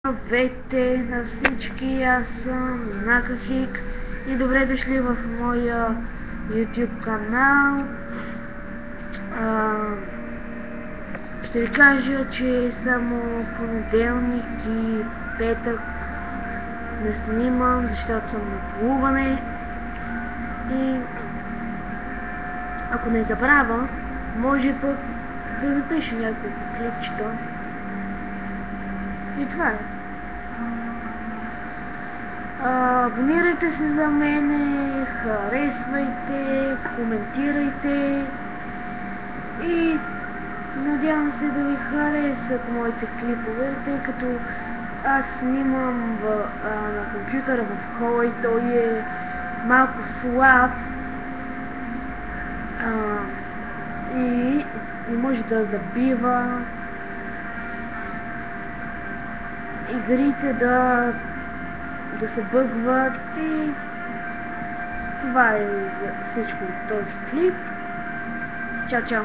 Здравейте на всички, аз съм Знакъв Икс и добре дошли в моя YouTube канал. Ще ви кажа, че само понеделник и петък не снимам, защото съм на плуване и ако не забравя, може пък да запиша някакво клипчета. И това е. Абонирайте се за мене, харесвайте, коментирайте и надявам се да ви харесат моите клипове, тъй като аз снимам на компютъра в хола и той е малко слаб и може да забива. Игрите да се бъгват и това е за всичко от този клип. Чао, чао!